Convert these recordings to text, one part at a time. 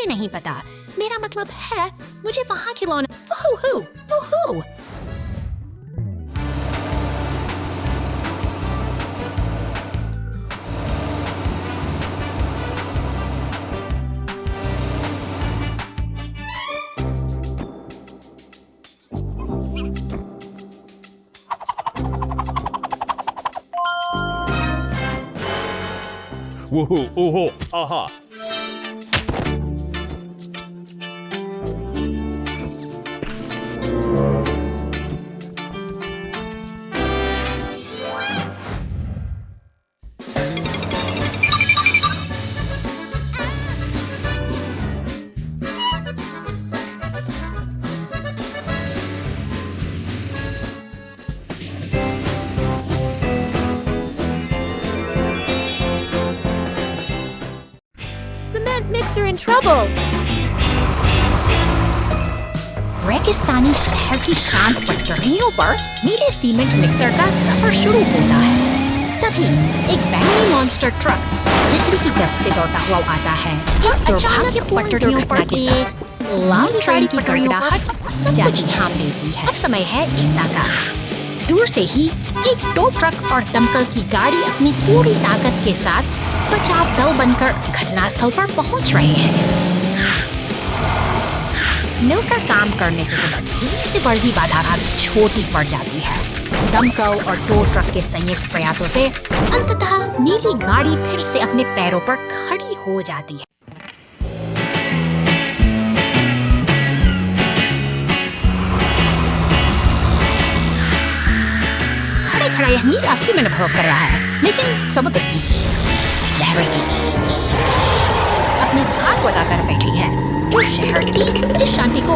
मुझे नहीं पता। मेरा मतलब है मुझे वहाँ खिलौना वूहू। Woohoo! Ooho! Aha! Cement mixer in trouble. रेगिस्तानी शहर की शांत पटरियों पर नीले सीमेंट मिक्सर का सफर शुरू होता है। तभी एक बैंगनी मॉन्स्टर ट्रक बिजली की गति से दौड़ता हुआ आता है। अचानक पटरियों पर एक लाल ट्रेन की गड़गड़ाहट जाती थाम देती है। अब समय है एकता का। दूर से ही एक टो ट्रक और दमकल की गाड़ी अपनी पूरी ताकत के साथ बचाव दल बनकर घटनास्थल पर पहुंच रहे हैं। मिलकर काम करने से इससे बड़ी बाधा छोटी पड़ जाती है। दमकल और टो ट्रक के संयुक्त प्रयासों से अंततः नीली गाड़ी फिर से अपने पैरों पर खड़ी हो जाती है। खड़ा यह नील 80 में अनुभव कर रहा है, लेकिन समुद्र की लहरें की अपनी धाक लगाकर बैठी है, जो शहर की इस शांति को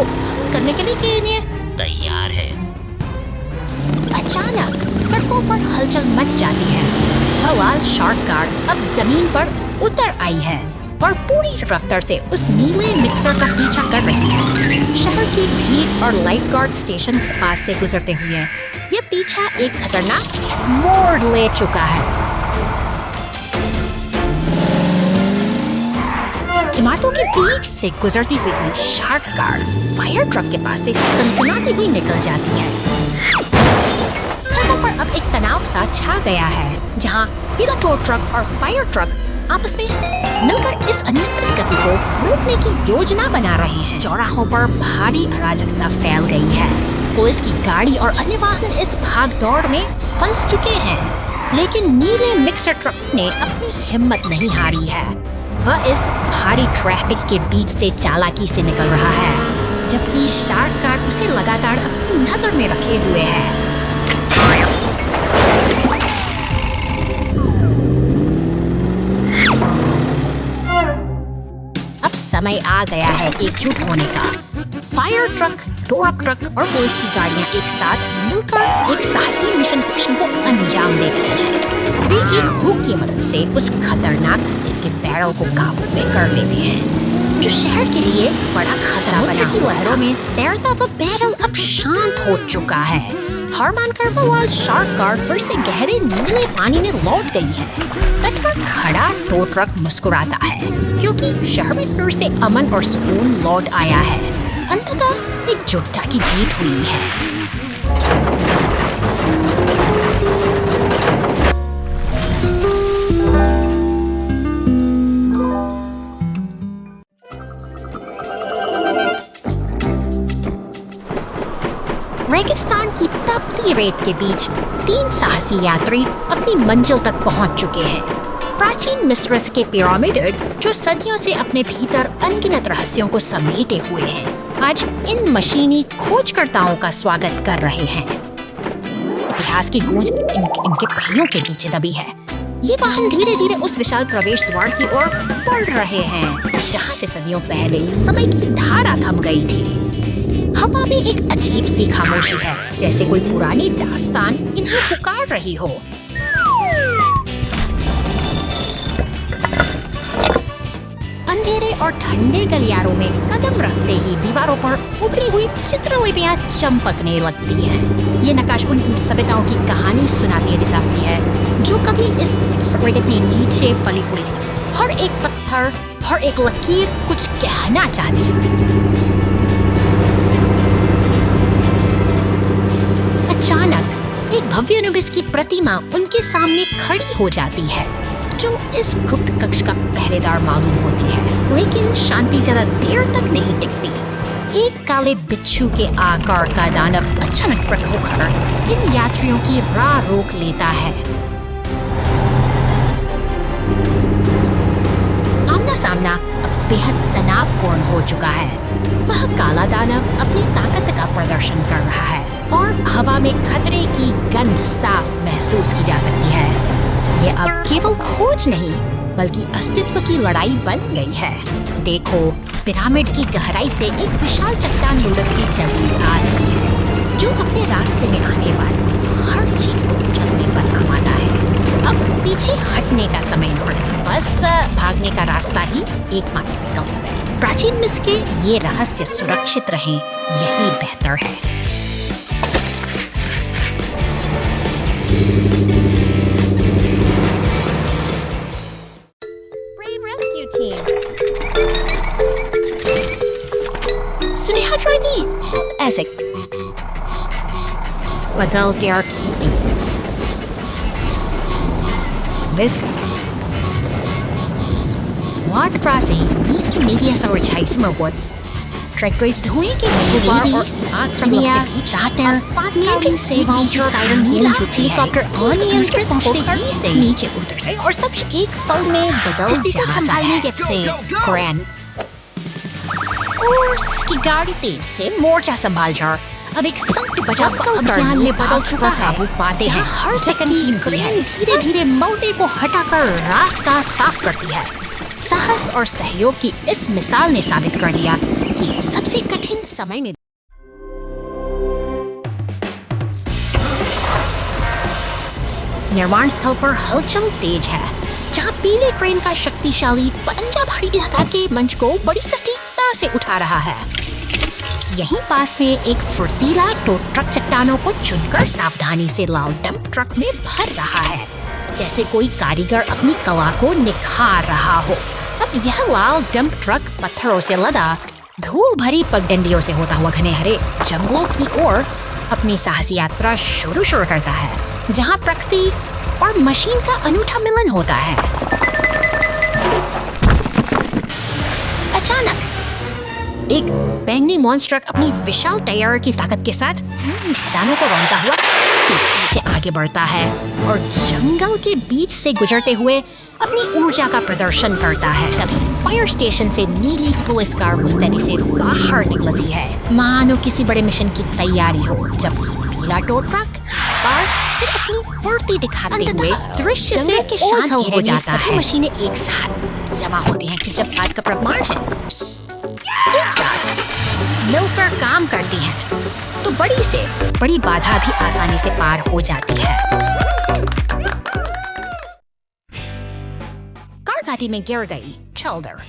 करने के लिए तैयार है। अचानक सड़कों पर हलचल मच जाती है। हवाल शार्क कार अब जमीन पर उतर आई है और पूरी रफ्तार से उस नीले मिक्सर का पीछा कर रही है। शहर की भीड़ और लाइफ गार्ड स्टेशन के पास से गुजरते हुए यह पीछा एक खतरनाक मोड़ ले चुका है। इमारतों के बीच से गुजरती हुई शार्क कार फायर ट्रक के पास से सनसनाती हुई निकल जाती है। सड़कों पर अब एक तनाव सा छा गया है, जहां पीला टो ट्रक और फायर ट्रक आपस में मिलकर इस अनियंत्रित गति को रोकने की योजना बना रहे हैं। चौराहों पर भारी अराजकता फैल गई है। पुलिस की गाड़ी और अन्य वाहन इस भाग दौड़ में फंस चुके हैं, लेकिन नीले मिक्सर ट्रक ने अपनी हिम्मत नहीं हारी है। वह इस भारी ट्रैफिक के बीच से चालाकी से निकल रहा है, जबकि शार्क कार उसे लगातार अपनी नजर में रखे हुए है। अब समय आ गया है एकजुट होने का। फायर ट्रक, टोरक ट्रक और पुलिस की गाड़ियां एक साथ मिलकर एक साहसी मिशन को अंजाम दे रही हैं। वे एक हुक की मदद से उस खतरनाक के बैरल को काबू में कर लेते हैं, जो शहर के लिए बड़ा खतरा बना हुआ है। लहरों में तैरता वह बैरल अब शांत हो चुका है। हार मानकर वो लाल शार्क कार फिर से गहरे नीले पानी में लौट गई है। तट पर खड़ा टो ट्रक मुस्कुराता है, क्योंकि शहर में फिर से अमन और सुकून लौट आया है। अंततः एकजुटता की जीत हुई है। रेगिस्तान की तपती रेत के बीच 3 साहसी यात्री अपनी मंजिल तक पहुंच चुके हैं। प्राचीन मिस्र के पिरामिड, जो सदियों से अपने भीतर अनगिनत रहस्यों को समेटे हुए हैं, आज इन मशीनी खोजकर्ताओं का स्वागत कर रहे हैं। इतिहास की गूंज इनके पहियों के नीचे दबी है। ये वाहन धीरे धीरे उस विशाल प्रवेश द्वार की ओर बढ़ रहे हैं, जहां से सदियों पहले समय की धारा थम गई थी। हवा में एक अजीब सी खामोशी है, जैसे कोई पुरानी दास्तान इन्हें पुकार रही हो। अंधेरे और ठंडे गलियारों में कदम रखते ही दीवारों पर उभरी हुई चित्रलिपियां चमकने लगती हैं। ये नक्काश उन सभ्यताओं की कहानी सुनाती है, जो कभी इस फ्रेगेट में नीचे फली फूली थी। हर एक पत्थर, और एक लकीर कुछ कहना चाहती। अचानक एक भव्य अनुबिस की प्रतिमा उनके सामने खड़ी हो जाती है, जो इस गुप्त कक्ष का पहरेदार मालूम होती है। लेकिन शांति ज्यादा देर तक नहीं टिकती। एक काले बिच्छू के आकार का दानव अचानक प्रकट होकर इन यात्रियों की राह रोक लेता है। आमना सामना अब बेहद तनावपूर्ण हो चुका है। वह काला दानव अपनी ताकत का प्रदर्शन कर रहा है और हवा में खतरे की गंध साफ महसूस की जा सकती है। ये अब केवल खोज नहीं बल्कि अस्तित्व की लड़ाई बन गई है। देखो, पिरामिड की गहराई से एक विशाल चट्टान लुढ़कती चली आ रही है, जो अपने रास्ते में आने वाली हर चीज को चलने पर आमादा है। अब पीछे हटने का समय नहीं, बस भागने का रास्ता ही एकमात्र विकल्प है। प्राचीन मिस्र के ये रहस्य सुरक्षित रहें, यही बेहतर है। Brave rescue team. Suneha try दी ऐसे बदलते और Quasi these media Sicherheiten Rewards. Tractors हुए के Mia Charter मेरी सेवाओं की सायरन गूंज चुकी है। अनियंत्रित होकर नीचे उतर से और सब एक पल में बदल जाता है। से ग्रैंड और उसकी गाड़ी तेज से मोर्चा संभाल जा। अब एक संकट बचा अभियान में बदल चुका है। काबू पाते हैं हर सेकंड कीमती है। धीरे धीरे मलबे को हटाकर रास्ता साफ करती है। साहस और सहयोग की इस मिसाल ने साबित कर दिया कि सबसे कठिन समय में निर्माण स्थल पर हलचल तेज है, जहां पीले क्रेन का शक्तिशाली पंजा भारी धक्का के मंच को बड़ी सटीकता से उठा रहा है। यहीं पास में एक फुर्तीला टो ट्रक चट्टानों को चुनकर सावधानी से लाल डंप ट्रक में भर रहा है, जैसे कोई कारीगर अपनी कला को निखार रहा हो। अब यह लाल डंप ट्रक पत्थरों से लदा धूल भरी पगडंडियों से होता हुआ घने हरे जंगलों की ओर अपनी साहसी यात्रा शुरू करता है, जहां प्रकृति और मशीन का अनूठा मिलन होता है। अचानक एक बैंगनी मॉन्स्टर अपनी विशाल टायर की ताकत के साथ मैदानों को रौंदता हुआ तेजी से आगे बढ़ता है और जंगल के बीच से गुजरते हुए अपनी ऊर्जा का प्रदर्शन करता है। तभी फायर स्टेशन से नीली पुलिस कार मुस्तैदी से बाहर निकलती है, मानो किसी बड़े मिशन की तैयारी हो। जबकि पीला टो ट्रक पर फिर अपनी फुर्ती दिखाते हुए दृश्य से के शांत हो जाता है। मशीनें एक साथ जमा होती हैं कि जब बात का प्रमाण है एक साथ मिलकर काम करती हैं, तो बड़ी से बड़ी बाधा भी आसानी से पार हो जाती है। कार घाटी में गिर गई चल्डर।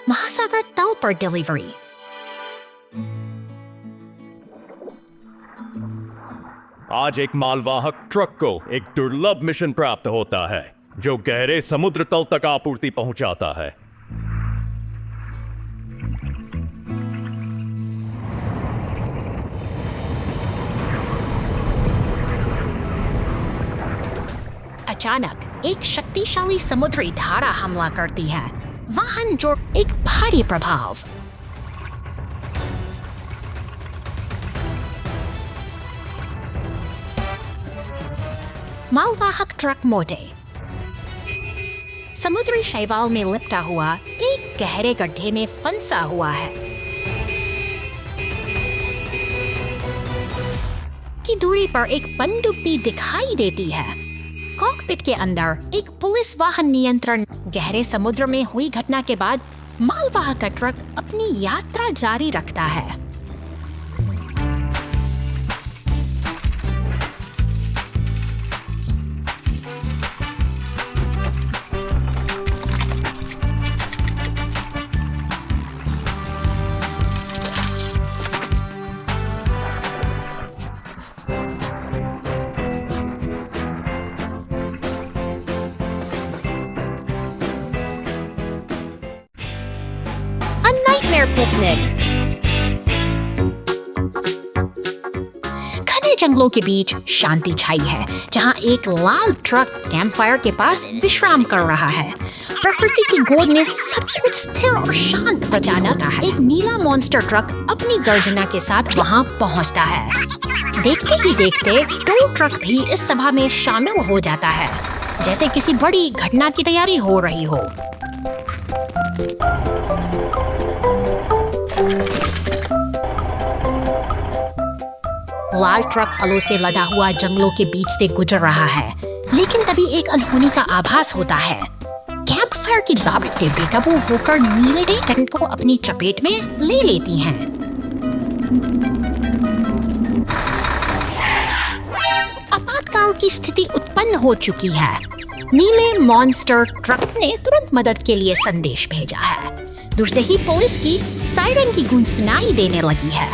महासागर तल पर डिलीवरी। आज एक मालवाहक ट्रक को एक दुर्लभ मिशन प्राप्त होता है जो गहरे समुद्र तल तक आपूर्ति पहुंचाता है। अचानक एक शक्तिशाली समुद्री धारा हमला करती है। वाहन जो एक भारी प्रभाव। मालवाहक ट्रक मोटे समुद्री शैवाल में लिपटा हुआ एक गहरे गड्ढे में फंसा हुआ है। की दूरी पर एक पनडुब्बी दिखाई देती है। कॉकपिट के अंदर एक पुलिस वाहन नियंत्रण। गहरे समुद्र में हुई घटना के बाद मालवाहक का ट्रक अपनी यात्रा जारी रखता है। Picnic. घने जंगलों के बीच शांति छाई है, जहां एक लाल ट्रक कैंपफायर के पास विश्राम कर रहा है। प्रकृति की गोद में सब कुछ स्थिर और शांत। अचानक एक नीला मॉन्स्टर ट्रक अपनी गर्जना के साथ वहां पहुंचता है। देखते ही देखते टो ट्रक भी इस सभा में शामिल हो जाता है, जैसे किसी बड़ी घटना की तैयारी हो रही हो। लाल ट्रक फलों से लदा हुआ जंगलों के बीच से गुजर रहा है, लेकिन तभी एक अनहोनी का आभास होता है। कैंपफायर की लापटें बेकाबू होकर नीले ट्रक को अपनी चपेट में ले लेती हैं। आपातकाल की स्थिति उत्पन्न हो चुकी है। नीले मॉन्स्टर ट्रक ने तुरंत मदद के लिए संदेश भेजा है। दूर से ही पुलिस की सायरन की गूंज सुनाई देने लगी है।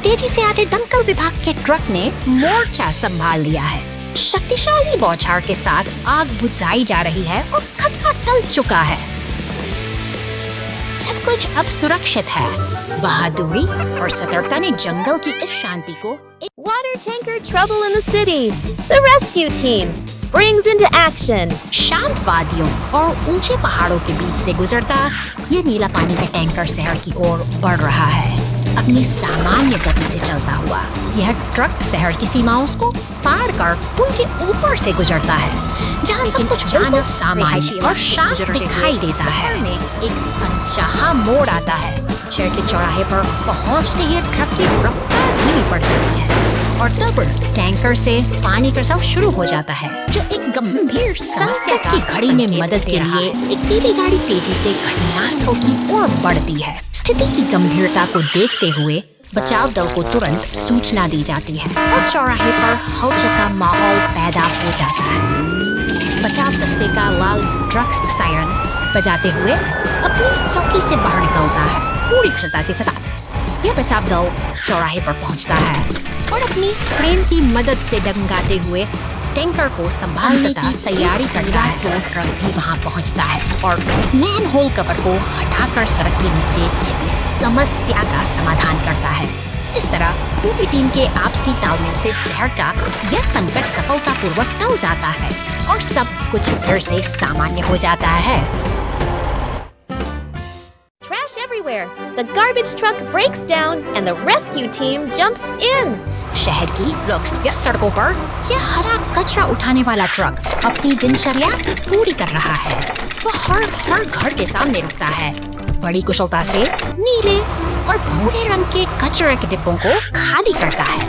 तेजी से आते दमकल विभाग के ट्रक ने मोर्चा संभाल लिया है। शक्तिशाली बौछार के साथ आग बुझाई जा रही है और खतरा टल चुका है। सब कुछ अब सुरक्षित है। बहादुरी और सतर्कता ने जंगल की इस शांति को Water tanker trouble in the city. The rescue team springs into action. शांत वादियों और ऊंचे पहाड़ों के बीच से गुजरता ये नीला पानी का टैंकर शहर की ओर बढ़ रहा है। अपनी सामान्य गति से चलता हुआ यह ट्रक शहर की सीमाओं को पार कर पुल के ऊपर से गुजरता है, जहाँ सब कुछ बिल्कुल सामान्य और शांत दिखाई देता है। एक अनचाहा मोड़ आता है। शहर के चौराहे पर पहुँचते ही ट्रक की रफ्तार धीमी पड़ जाती है और तब टैंकर से पानी का रिसाव शुरू हो जाता है, जो एक गंभीर समस्या की घड़ी में मदद के लिए एक पीली गाड़ी तेजी से घटनास्थल की ओर बढ़ती है। स्थिति की गंभीरता को देखते हुए बचाव दल को तुरंत सूचना दी जाती है और चौराहे पर हलचल का माहौल पैदा हो जाता है। बचाव दस्ते का लाल ट्रक सायरन बजाते हुए अपनी चौकी से बाहर निकलता है, पूरी कुशलता के साथ। यह बचाव दल चौराहे पर पहुंचता है और अपनी क्रेन की मदद से डंगाते हुए टैंकर को संभालने की तैयारी करता है। टो ट्रक भी वहां पहुंचता है और मैन होल कवर को हटाकर सड़क के नीचे छिपी समस्या का समाधान करता है। इस तरह पूरी टीम के आपसी तालमेल से शहर का यह संकट सफलतापूर्वक टल जाता है और सब कुछ फिर से सामान्य हो जाता है। Trash everywhere. The garbage truck breaks down and the rescue team jumps in. शहर की व्यस्त सड़कों पर यह हरा कचरा उठाने वाला ट्रक अपनी दिनचर्या पूरी कर रहा है। वह हर घर के सामने रुकता है, बड़ी कुशलता से नीले और भूरे रंग के कचरे के डिब्बों को खाली करता है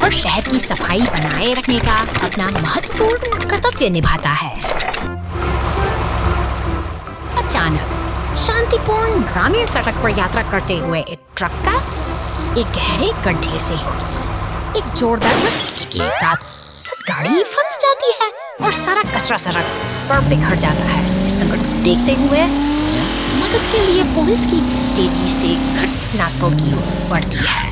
और शहर की सफाई बनाए रखने का अपना महत्वपूर्ण कर्तव्य निभाता है। अचानक शांतिपूर्ण ग्रामीण सड़क पर यात्रा करते हुए एक ट्रक का एक गहरे गड्ढे से एक जोरदार धक्के के साथ गाड़ी फंस जाती है और सारा कचरा सड़क पर बिखर जाता है। इस संकट को देखते हुए मदद के लिए पुलिस की तेजी से घटनास्थल की ओर बढ़ती है।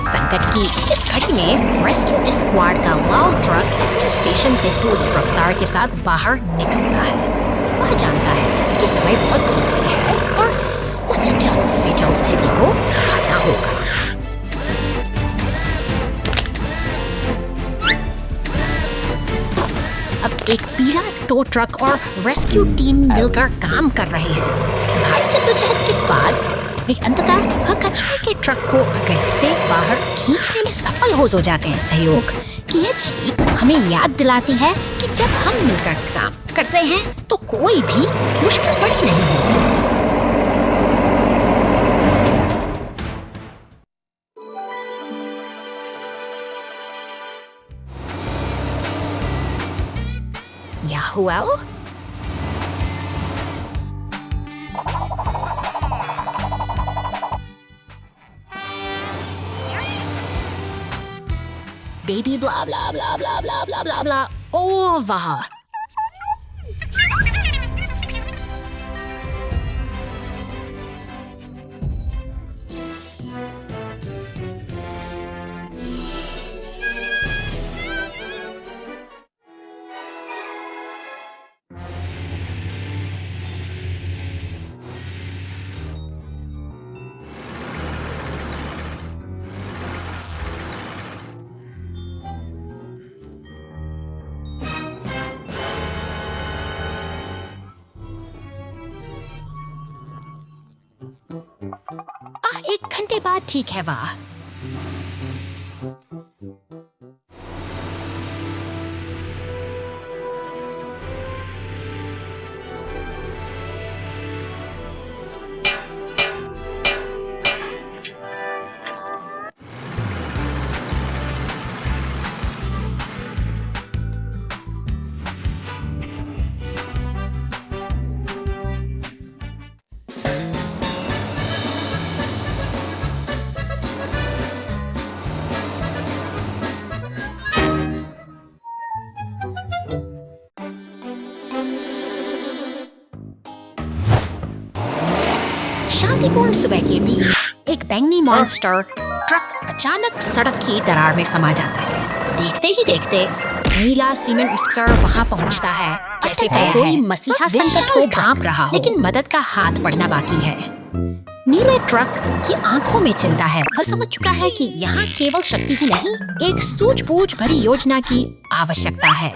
संकट की इस घड़ी में रेस्क्यू स्क्वाड का लाल ट्रक स्टेशन से पूरी रफ्तार के साथ बाहर निकलता है। वह जानता है कि समय बहुत कीमती है और उसे जल्द से जल्द स्थिति को संभालना होगा। अब एक पीला टो ट्रक और रेस्क्यू टीम मिलकर काम कर रहे हैं। भारी जद्दोजहद के बाद वे अंततः वह कचरे के ट्रक को गड्ढे से बाहर खींचने में सफल हो जाते हैं। सहयोग की यह जीत हमें याद दिलाती है कि जब हम मिलकर काम करते हैं तो कोई भी मुश्किल बड़ी नहीं होती। Yahuel? Baby blah blah blah blah blah blah blah blah over. एक घंटे बाद ठीक है वाह। शांतिपूर्ण सुबह के बीच एक बैंगनी मॉन्स्टर ट्रक अचानक सड़क की दरार में समा जाता है। देखते ही देखते नीला सीमेंट मिक्सर वहां पहुंचता है, जैसे कोई मसीहा संकट को भांप रहा हो, लेकिन मदद का हाथ बढ़ना बाकी है। नीले ट्रक की आंखों में चिंता है। वह समझ चुका है कि यहाँ केवल शक्ति ही नहीं, एक सूझबूझ भरी योजना की आवश्यकता है।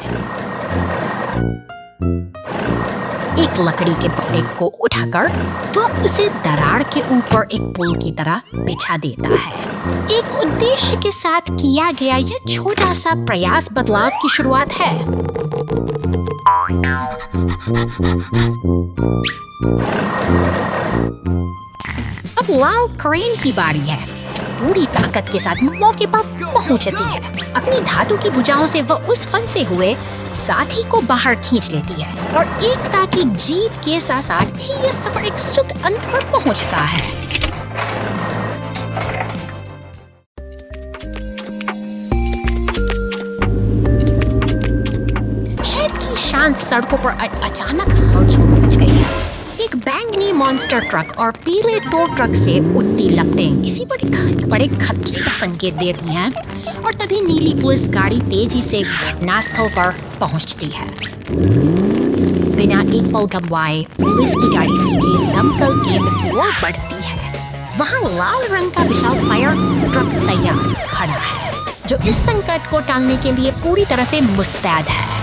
एक लकड़ी के पट्टे को उठाकर वह उसे दरार के ऊपर एक पुल की तरह बिछा देता है। एक उद्देश्य के साथ किया गया यह छोटा सा प्रयास बदलाव की शुरुआत है। अब लाल क्रेन की बारी है। पूरी ताकत के साथ मौके पर पहुंचती है। अपनी धातु की भुजाओं से वह उस फंसे हुए साथी को बाहर खींच लेती है और एकता की जीत के साथ साथ ही यह सफर एक सुख अंत पर पहुंचता है। शहर की शांत सड़कों पर अचानक हलचल मच गई है। एक बैंगनी मॉन्स्टर ट्रक और पीले टो ट्रक से उठती लपटें इसी बड़े खतरे का संकेत दे रही हैं और तभी नीली पुलिस गाड़ी तेजी से घटनास्थल पर पहुंचती है। बिना एक पल गंवाए पुलिस की गाड़ी सीधे दमकल केंद्र की ओर बढ़ती है। वहां लाल रंग का विशाल फायर ट्रक तैयार खड़ा है, जो इस संकट को टालने के लिए पूरी तरह से मुस्तैद है।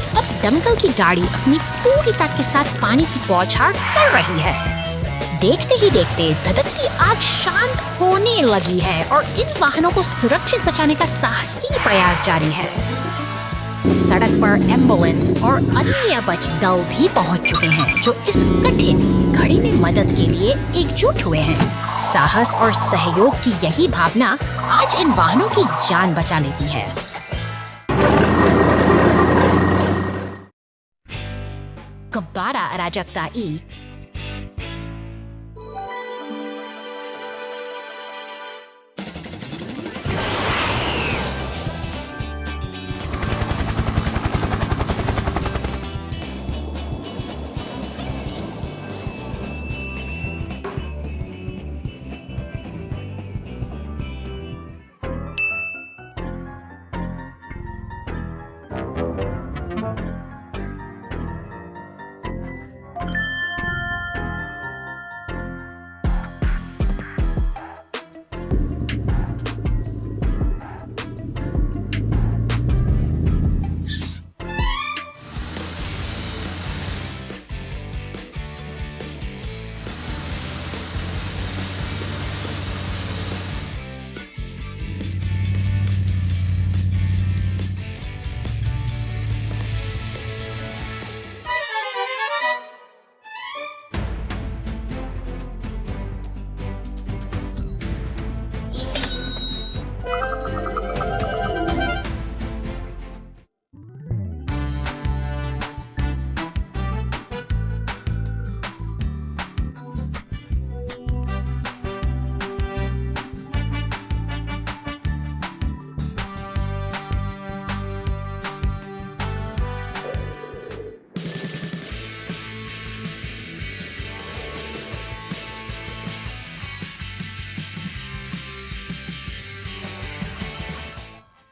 अब दमकल की गाड़ी अपनी पूरी ताकत के साथ पानी की बौछार कर रही है। देखते ही देखते धधकती आग शांत होने लगी है और इन वाहनों को सुरक्षित बचाने का साहसी प्रयास जारी है। सड़क पर एम्बुलेंस और अन्य बच दल भी पहुंच चुके हैं, जो इस कठिन घड़ी में मदद के लिए एकजुट हुए हैं। साहस और सहयोग की यही भावना आज इन वाहनों की जान बचा लेती है। Kepada अराजकता ई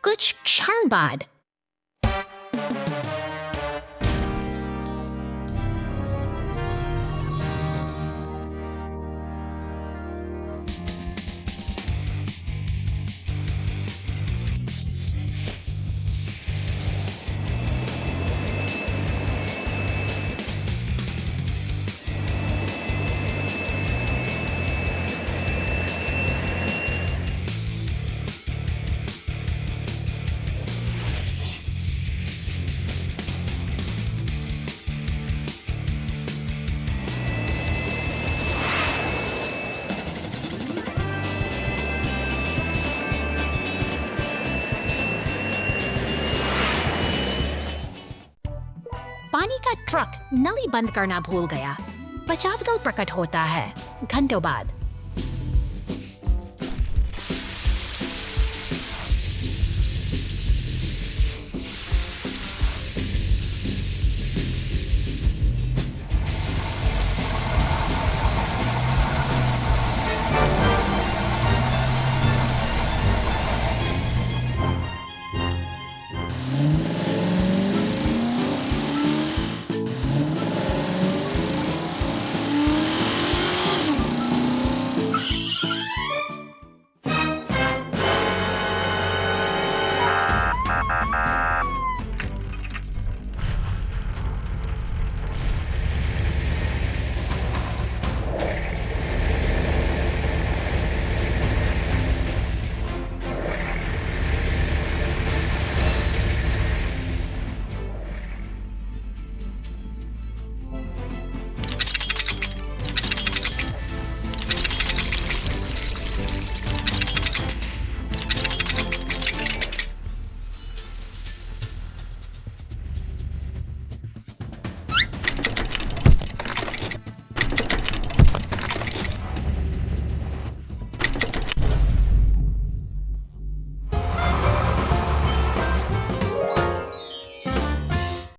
कुछ क्षण बाद पानी का ट्रक नली बंद करना भूल गया। बचाव दल प्रकट होता है घंटों बाद।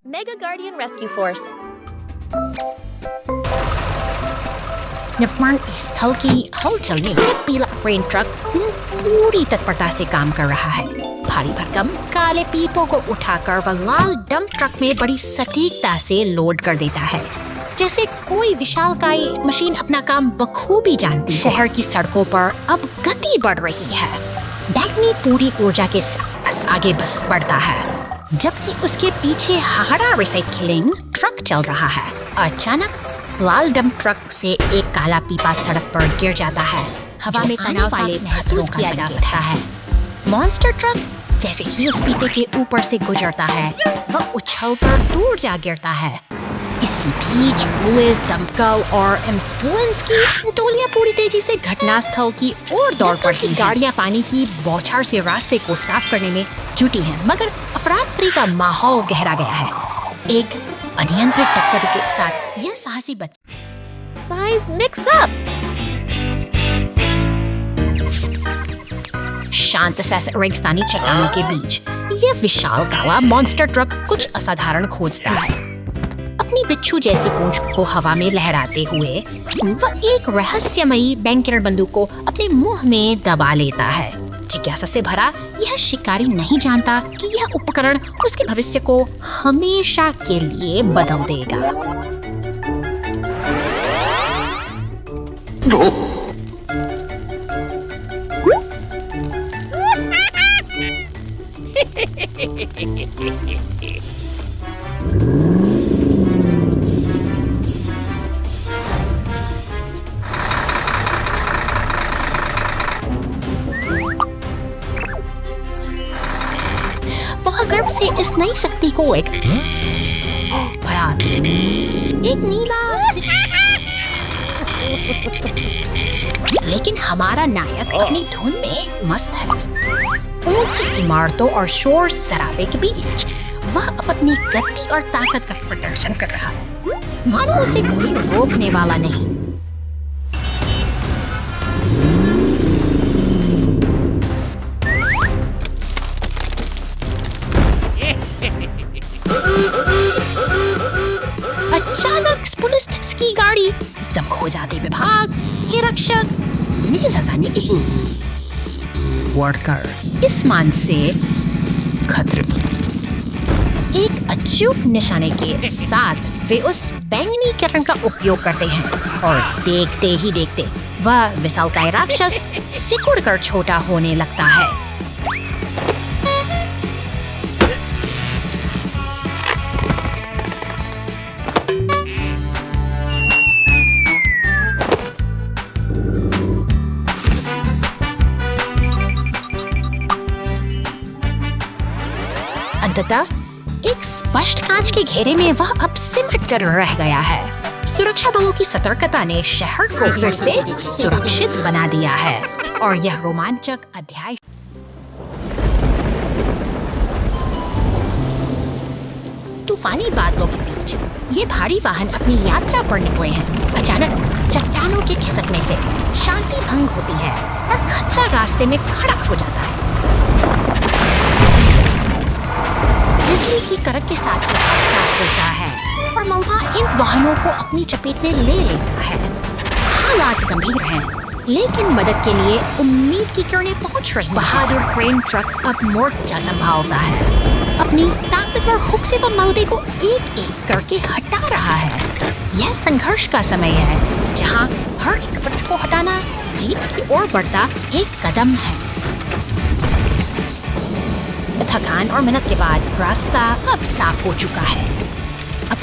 Mega Guardian Rescue Force. निर्माण स्थल की हलचल में पीला क्रेन ट्रक पूरी तत्परता से काम कर रहा है। भारी भरकम काले पीपों को उठाकर वह लाल डंप ट्रक में बड़ी सटीकता से लोड कर देता है, जैसे कोई विशालकाय मशीन अपना काम बखूबी जानती है। शहर की सड़कों पर अब गति बढ़ रही है। बैगनी पूरी ऊर्जा के साथ आगे बस बढ़ता है, जबकि उसके पीछे हाड़ा रिसाइकलिंग ट्रक चल रहा है। अचानक लाल डंप ट्रक से एक काला पीपा सड़क पर गिर जाता है। हवा में तनाव वाले महसूस किया जा सकता है। मॉन्स्टर ट्रक जैसे ही उस पीपे के ऊपर से गुजरता है, वह उछलकर दूर जा गिरता है। इसी बीच पुलिस, दमकल और एम्बुलेंस की टोलियां पूरी तेजी से घटनास्थल की ओर दौड़ पड़ती। गाड़ियां पानी की बौछार से रास्ते को साफ करने में जुटी हैं, मगर अफरा-तफरी का माहौल गहरा गया है। एक अनियंत्रित टक्कर के साथ यह साहसी Size mix up. शांत रेगिस्तानी चट्टानों के बीच यह विशाल काला मॉन्स्टर ट्रक कुछ असाधारण खोजता है। अपनी अपनी बिच्छू जैसी पूंछ को हवा में लहराते हुए वह एक रहस्यमयी बैंकर बंदूक को अपने मुंह में दबा लेता है। जिज्ञासा से भरा यह शिकारी नहीं जानता कि यह उपकरण उसके भविष्य को हमेशा के लिए बदल देगा। वह गर्व से इस नई शक्ति को एक नीला लेकिन हमारा नायक अपनी धुन में मस्त है। ऊंची इमारतों और शोर शराबे के बीच वह अपनी गति और ताकत का प्रदर्शन कर रहा है, मानो उसे कोई रोकने वाला नहीं। अचानक पुलिस की गाड़ी जब खो जाते विभाग के रक्षक वर्कर इस मान से खतरे एक अचूक निशाने के साथ वे उस बैंगनी किरण का उपयोग करते हैं और देखते ही देखते वह विशालकाय राक्षस सिकुड़कर छोटा होने लगता है। अंततः एक स्पष्ट कांच के घेरे में वह अब सिमट कर रह गया है। सुरक्षा बलों की सतर्कता ने शहर को फिर से सुरक्षित बना दिया है और यह रोमांचक अध्याय तूफानी बादलों के बीच ये भारी वाहन अपनी यात्रा पर निकले हैं। अचानक चट्टानों के खिसकने से शांति भंग होती है और खतरा रास्ते में खड़ा हो जाता है। बिजली की कड़क के साथ हादसा होता है और मलबा इन वाहनों को अपनी चपेट में ले लेता है। हालात गंभीर हैं, लेकिन मदद के लिए उम्मीद की किरणें पहुंच रही। बहादुर क्रेन ट्रक अब मोर्चा संभालता है, अपनी ताकतवर हुक से वह मलबे को एक एक करके हटा रहा है। यह संघर्ष का समय है, जहां हर एक पत्थर को हटाना जीत की ओर बढ़ता एक कदम है। थकान और मेहनत के बाद रास्ता अब साफ हो चुका है। अब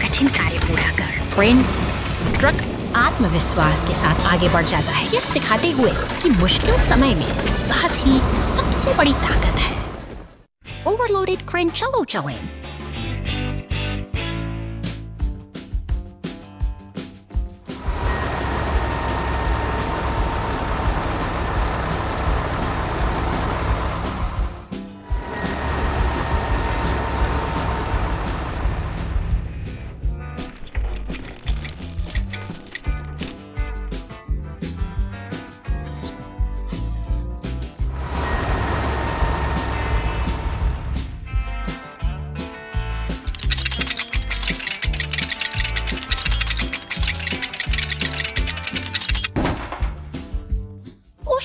कठिन कार्य पूरा कर क्रेन ट्रक आत्मविश्वास के साथ आगे बढ़ जाता है, यह सिखाते हुए कि मुश्किल समय में साहस ही सबसे बड़ी ताकत है। ओवरलोडेड क्रेन चलो चलें।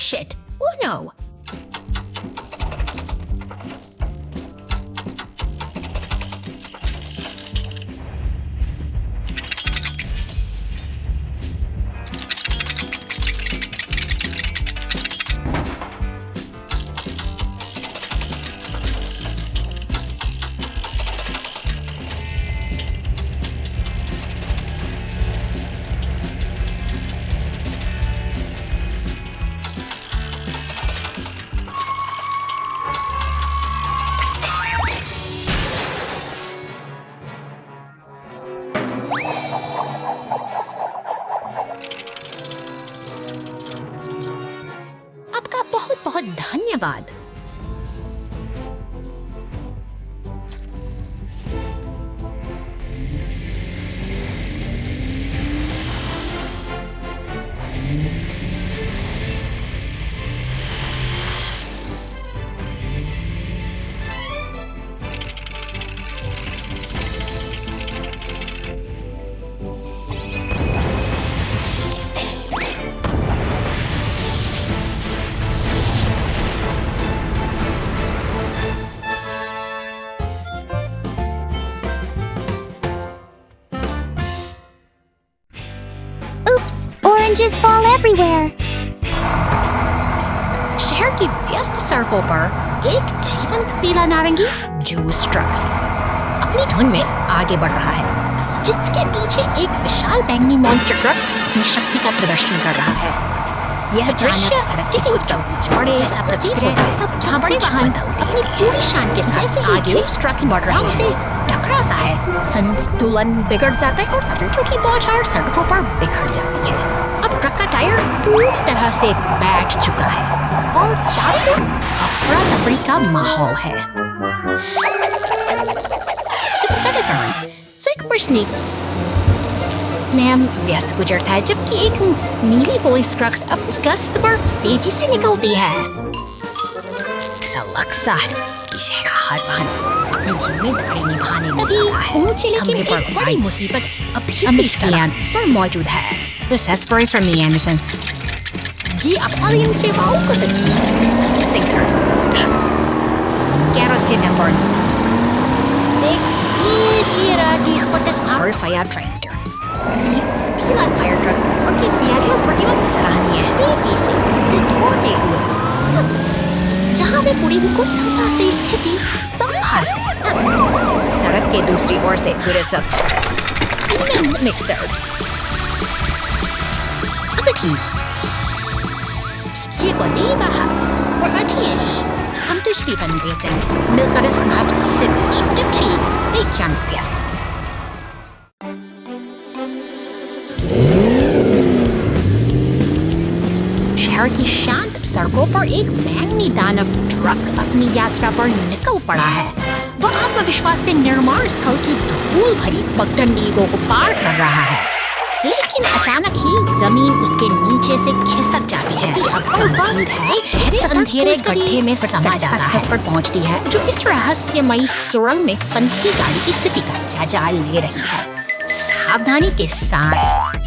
Shit! Oh no! बहुत धन्यवाद। fall everywhere. शहर की व्यस्त सड़कों पर एक जीवंत पीला नारंगी जूस ट्रक अपनी धुन में आगे बढ़ रहा है, जिसके पीछे एक विशाल बैंगनी मॉन्स्टर ट्रक अपनी शक्ति का प्रदर्शन कर रहा है। यह दृश्य किसी उत्सव बड़े ऐसा प्रतीत होता है जहाँ बड़े वाहन अपनी पूरी शान के साथ आगे उस ट्रक बढ़ रहा है, उसे टकरा सा है, संतुलन बिगड़ जाता है और तंत्रों की बौछार सड़कों पर बिखर जाती है। अब ट्रक का टायर पूरी तरह से बैठ चुका है और चारों ओर अफरा तफरी का माहौल है। मैम व्यस्त गुजरता है जबकि एक नीली पुलिस ट्रक अपनी गश्त पर तेजी से निकलती है। ऐसा लगता है इसे हर वाहन अपनी जिम्मेदारी निभाने में ऊंचे खंभे पर बड़ी मुसीबत अभी पर मौजूद है। This is very for me, Anderson. जी आपकालीन सेवाओं को सच्ची sinker Gareth Dineford. Die Hottes Our Fire Tractor. पीला फायर ट्रक और की तैयारियों प्रतिबंध सराहनीय है, तेजी से दौड़ते हुए जहाँ वे पूरी को सजा से स्थिति संभालते हैं। सड़क के दूसरी ओर से गुरे सब cement mixer Psychodevaha or Atish come to Stephen Basin, Milkaris Maps Sibich, Ifchi, Bacon Fiesta. शहर की शांत सड़कों पर एक बैंगनी दानव ट्रक अपनी यात्रा पर निकल पड़ा है। वह आत्मविश्वास से निर्माण स्थल की धूल भरी पगडंडीयों को पार कर रहा है, लेकिन अचानक ही जमीन उसके नीचे से खिसक जाती है और वह गहरे अंधेरे गड्ढे में समा जाता है पर पहुंचती है, जो इस रहस्यमयी सुरंग में फंसी गाड़ी की स्थिति का जायजा ले रही है। सावधानी के साथ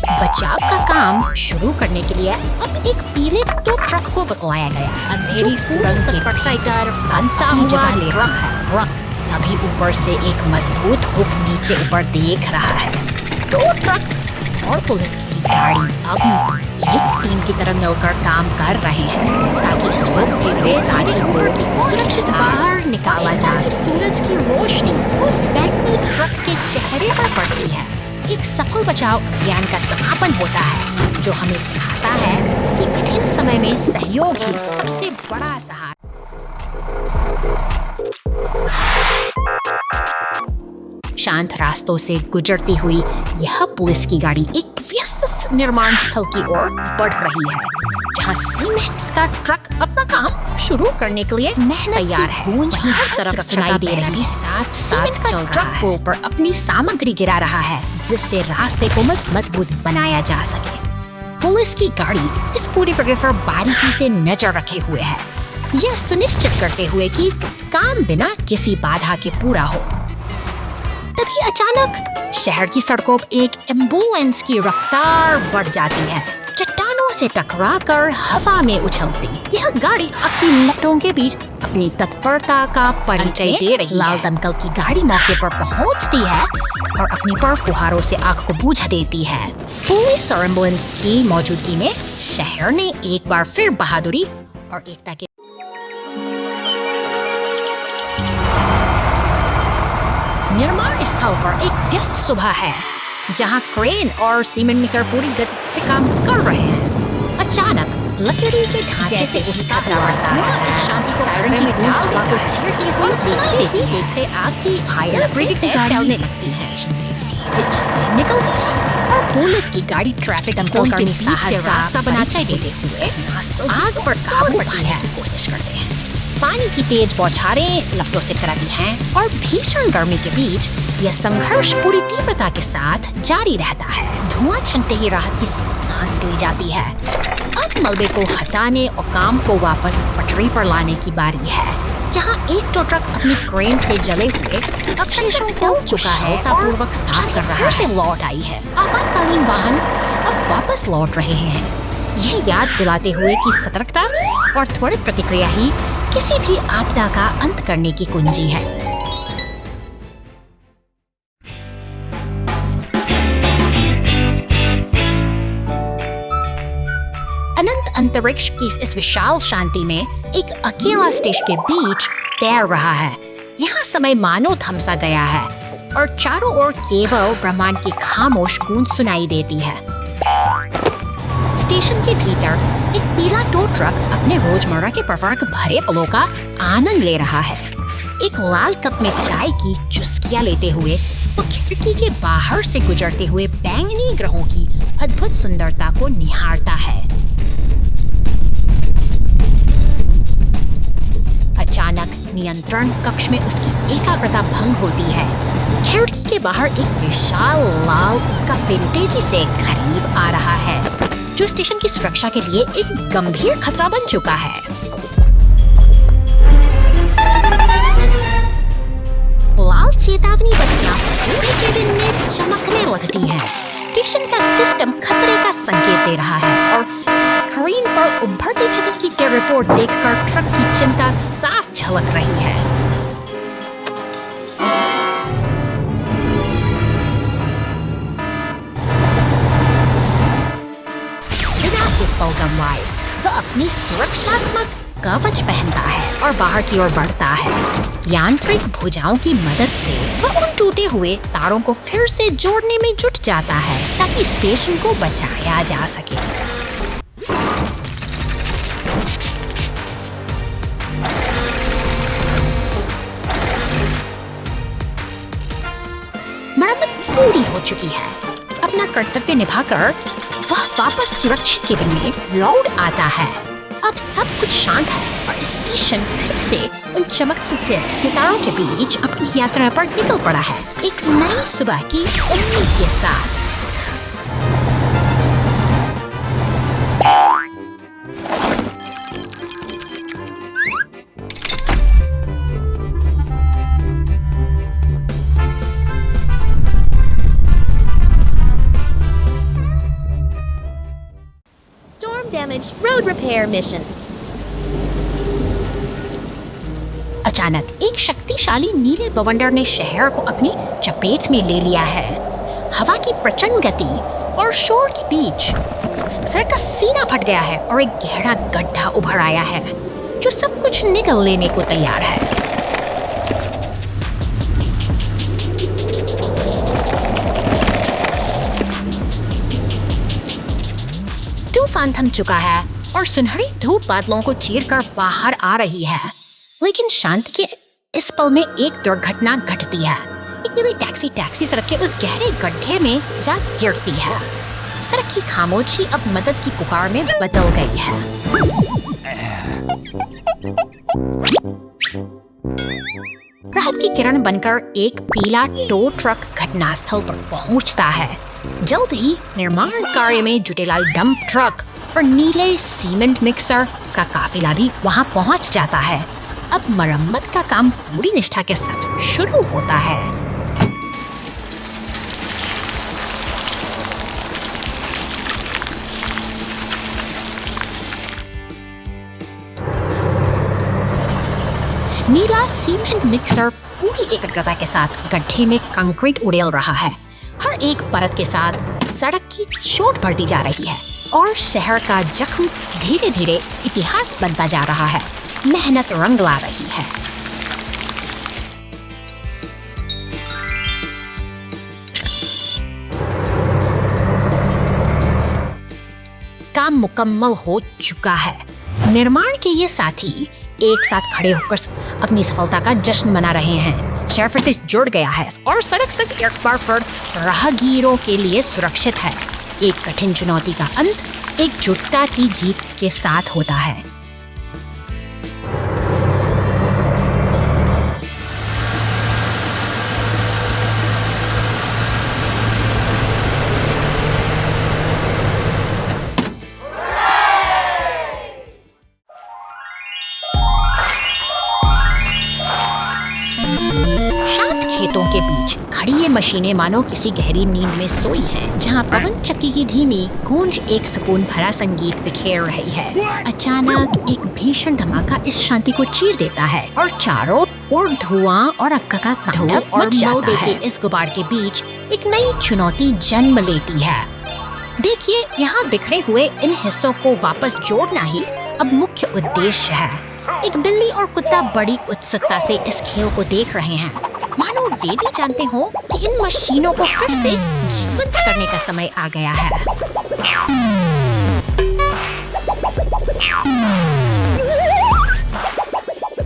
बचाव का काम शुरू करने के लिए अब एक पीले तो ट्रक को बतलाया गया। अंधेरी सुरंग के तरफ फंसा हुआ ट्रक है। तभी ऊपर से एक मजबूत हुक नीचे ऊपर देख रहा है। दो ट्रक और पुलिस की गाड़ी अब एक टीम की तरह मिलकर काम कर रहे हैं ताकि इस वक्त से वे सारी ऊपर की सुरक्षित बाहर निकाला जा सके। सूरज की रोशनी उस बैंगनी ट्रक के चेहरे पर पड़ती है। एक सफल बचाव अभियान का समापन होता है, जो हमें सिखाता है कि कठिन समय में सहयोग ही सबसे बड़ा सहारा। शांत रास्तों से गुजरती हुई यह पुलिस की गाड़ी एक व्यस्त निर्माण स्थल की ओर बढ़ रही है, जहां सीमेंट का ट्रक अपना काम शुरू करने के लिए तैयार है। वहीं हर तरफ सुनाई दे रही साथ साथ चल रहा है। पुल पर अपनी सामग्री गिरा रहा है, जिससे रास्ते को मजबूत बनाया जा सके। पुलिस की गाड़ी इस पूरी प्रक्रिया पर बारीकी से नजर रखे हुए है, यह सुनिश्चित करते हुए कि काम बिना किसी बाधा के पूरा हो। तभी अचानक शहर की सड़कों पर एक एम्बुलेंस की रफ्तार बढ़ जाती है, चट्टानों से टकराकर हवा में उछलती। यह गाड़ी आपकी लपटों के बीच अपनी तत्परता का परिचय दे रही है। लाल दमकल की गाड़ी मौके पर पहुंचती है और अपनी पर फुहारों से आग को बुझा देती है। पुलिस और एम्बुलेंस की मौजूदगी में शहर ने एक बार फिर बहादुरी और एकता के निर्माण स्थल पर एक व्यस्त सुबह है, जहां क्रेन और सीमेंट मिक्सर पूरी गति से काम कर रहे हैं। अचानक लकड़ी के ढांचे से उठता बढ़ता है। इस शांति को सायरन की गूंज हवा को चीरती हुई देखते आग की फायर ब्रिगेड की गाड़ी फैलने लगती है, निकलती है और पुलिस की गाड़ी ट्रैफिक कंट्रोल करने से रास्ता बनाने देते हुए आग पर काबू पाने की कोशिश करते हैं। पानी की तेज बौछारें लपटों से टकराती हैं और भीषण गर्मी के बीच यह संघर्ष पूरी तीव्रता के साथ जारी रहता है। धुआं छनते ही राहत की सांस ली जाती है। अब मलबे को हटाने और काम को वापस पटरी पर लाने की बारी है, जहां एक टो ट्रक अपनी क्रेन से जले हुए अवशेषों को चुका है पूर्वक साफ कर रहा है। लौट आई है। आपातकालीन वाहन अब वापस लौट रहे हैं, यह याद दिलाते हुए कि सतर्कता और त्वरित प्रतिक्रिया ही किसी भी आपदा का अंत करने की कुंजी है। अंतरिक्ष की इस विशाल शांति में एक अकेला स्टेशन के बीच तैर रहा है। यहाँ समय मानो थम सा गया है और चारों ओर केवल ब्रह्मांड की खामोश गूंज सुनाई देती है। स्टेशन के भीतर एक पीला टो ट्रक अपने रोजमर्रा के प्रवर्ग भरे पलों का आनंद ले रहा है। एक लाल कप में चाय की चुस्कियां लेते हुए वो खिड़की के बाहर से गुजरते हुए बैंगनी ग्रहों की अद्भुत सुंदरता को निहारता है। अचानक नियंत्रण कक्ष में उसकी एकाग्रता भंग होती है। खिड़की के बाहर एक विशाल लाल का तेजी से करीब आ रहा है, जो स्टेशन की सुरक्षा के लिए एक गंभीर खतरा बन चुका है। लाल चेतावनी बत्तियां पूरे केबिन में चमकने लगती हैं। स्टेशन का सिस्टम खतरे का संकेत दे रहा है और स्क्रीन पर उभरती छवि की रिपोर्ट देखकर ट्रक की चिंता साफ झलक रही है। बिना एक पल गंवाए वह अपनी सुरक्षात्मक कवच पहनता है और बाहर की ओर बढ़ता है। यांत्रिक भुजाओं की मदद से वह उन टूटे हुए तारों को फिर से जोड़ने में जुट जाता है ताकि स्टेशन को बचाया जा सके। मरम्मत पूरी हो चुकी है। अपना कर्तव्य निभाकर वह वापस सुरक्षित केबिन में लौट आता है। अब सब कुछ शांत है और स्टेशन फिर से उन चमकते से सितारों के बीच अपनी यात्रा पर निकल पड़ा है, एक नई सुबह की उम्मीद के साथ। Damaged road repair mission. अचानक एक शक्तिशाली नीले बवंडर ने शहर को अपनी चपेट में ले लिया है। हवा की प्रचंड गति और शोर के बीच सड़क का सीना फट गया है और एक गहरा गड्ढा उभर आया है जो सब कुछ निगल लेने को तैयार है। तूफान थम चुका है और सुनहरी धूप बादलों को चीरकर बाहर आ रही है, लेकिन शांति के इस पल में एक दुर्घटना घटती है। एक नीली टैक्सी सड़क के उस गहरे गड्ढे में जा गिरती है। सड़क की खामोशी अब मदद की पुकार में बदल गई है। राहत की किरण बनकर एक पीला टो ट्रक घटनास्थल पर पहुंचता है। जल्द ही निर्माण कार्य में जुटे लाल डंप ट्रक और नीले सीमेंट मिक्सर का काफिला भी वहां पहुंच जाता है। अब मरम्मत का काम पूरी निष्ठा के साथ शुरू होता है। नीला सीमेंट मिक्सर पूरी एकाग्रता के साथ गड्ढे में कंक्रीट उड़ेल रहा है। हर एक परत के साथ सड़क की चोट बढ़ती जा रही है और शहर का जख्म धीरे धीरे इतिहास बनता जा रहा है। मेहनत रंग ला रही है। काम मुकम्मल हो चुका है। निर्माण के ये साथी एक साथ खड़े होकर अपनी सफलता का जश्न मना रहे हैं। शहर फिर से जुड़ गया है और सड़क से एक बार फिर राहगीरों के लिए सुरक्षित है। एक कठिन चुनौती का अंत एकजुटता की जीत के साथ होता है। खेतों के बीच खड़ी ये मशीनें मानो किसी गहरी नींद में सोई हैं, जहां पवन चक्की की धीमी गूंज एक सुकून भरा संगीत बिखेर रही है। अचानक एक भीषण धमाका इस शांति को चीर देता है और चारों ओर धुआं और अक्का का तांडव और मलबे के इस गुबार के बीच एक नई चुनौती जन्म लेती है। देखिए, यहाँ बिखरे हुए इन हिस्सों को वापस जोड़ना ही अब मुख्य उद्देश्य है। एक बिल्ली और कुत्ता बड़ी उत्सुकता से इस खेल को देख रहे हैं, मानो वे भी जानते हो कि इन मशीनों को फिर से जीवंत करने का समय आ गया है।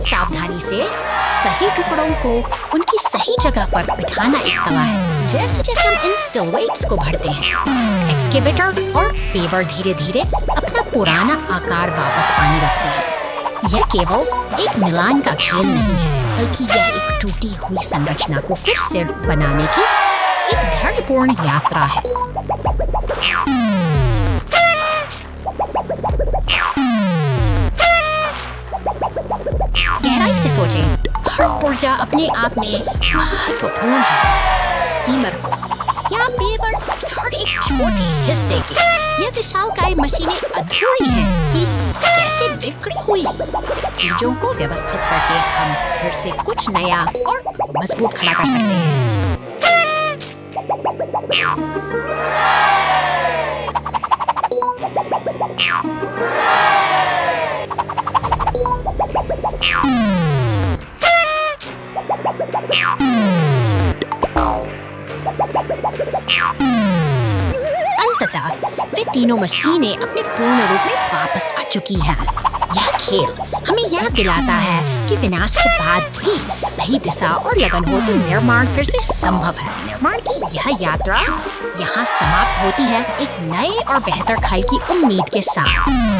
सावधानी से सही टुकड़ों को उनकी सही जगह पर बिठाना एक कला है। जैसे जैसे हम इन सिलवेट्स को भरते हैं, एक्सकेवेटर और पेवर धीरे धीरे अपना पुराना आकार वापस पाने लगते हैं। यह केवल एक मिलान का खेल नहीं है, बल्कि यह एक टूटी हुई संरचना को फिर से बनाने की एक धैर्यपूर्ण यात्रा है। गहराई से सोचें, हर पुर्जा अपने आप में महत्वपूर्ण है। स्टीमर या पेवर हर एक छोटे हिस्से की ये विशालकाय मशीनें अधूरी हैं कि कैसे बिखरी हुई चीजों को व्यवस्थित करके हम फिर से कुछ नया और मजबूत खड़ा कर सकते हैं। अंततः वे तीनों मशीनें अपने पूर्ण रूप में वापस आ चुकी हैं। यह खेल हमें याद दिलाता है कि विनाश के बाद भी सही दिशा और लगन हो तो निर्माण फिर से संभव है। निर्माण की यह यात्रा यहाँ समाप्त होती है एक नए और बेहतर खाई की उम्मीद के साथ।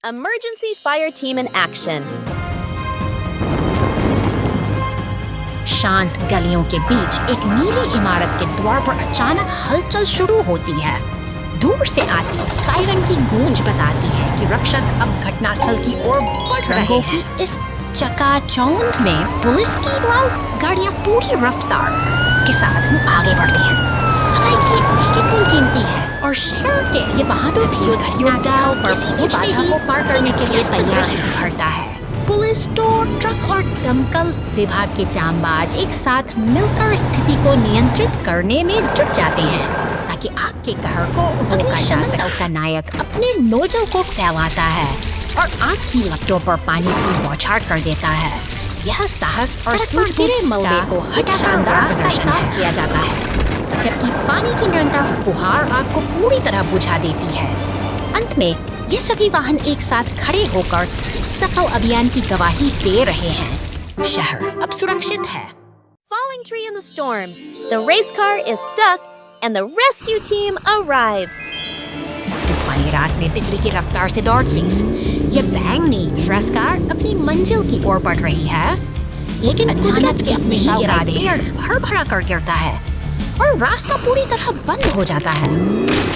Emergency fire team in action. शांत गलियों के बीच एक नीली इमारत के द्वार पर अचानक हलचल शुरू होती है। दूर से आती सायरन की गूंज बताती है कि रक्षक अब घटनास्थल की ओर बढ़ रहे हैं। इस चकाचौंध में पुलिस की लाल गाड़ियां पूरी रफ्तार के साथ आगे बढ़ती हैं। समय की एक कीमती है और शहर के ये बहादुर भी घटनास्थल पर पहुंचते ही पार करने के लिए तैयारी भरता है। पुलिस, टोर ट्रक और दमकल विभाग के जांबाज एक साथ मिलकर स्थिति को नियंत्रित करने में जुट जाते हैं ताकि आग के कहर को रोका जा सके। का नायक अपने नोजल को फैलाता है और आग की लपटों पर पानी की बौछार कर देता है। यह साहस और सूझबूझ मलबे को हटा शानदार रास्ता साफ किया जाता है, जबकि पानी की निरंतर फुहार आग को पूरी तरह बुझा देती है। अंत में ये सभी वाहन एक साथ खड़े होकर सफल अभियान की गवाही दे रहे हैं। शहर अब सुरक्षित है। Falling tree in the storm. The race car is stuck and the rescue team arrives. तूफानी रात में बिजली की रफ्तार से दौड़ती ये बैंगनी रेस कार अपनी मंजिल की ओर बढ़ रही है, लेकिन अचानक के अपने ही इरादे भर भरा कर गिरता है और रास्ता पूरी तरह बंद हो जाता है,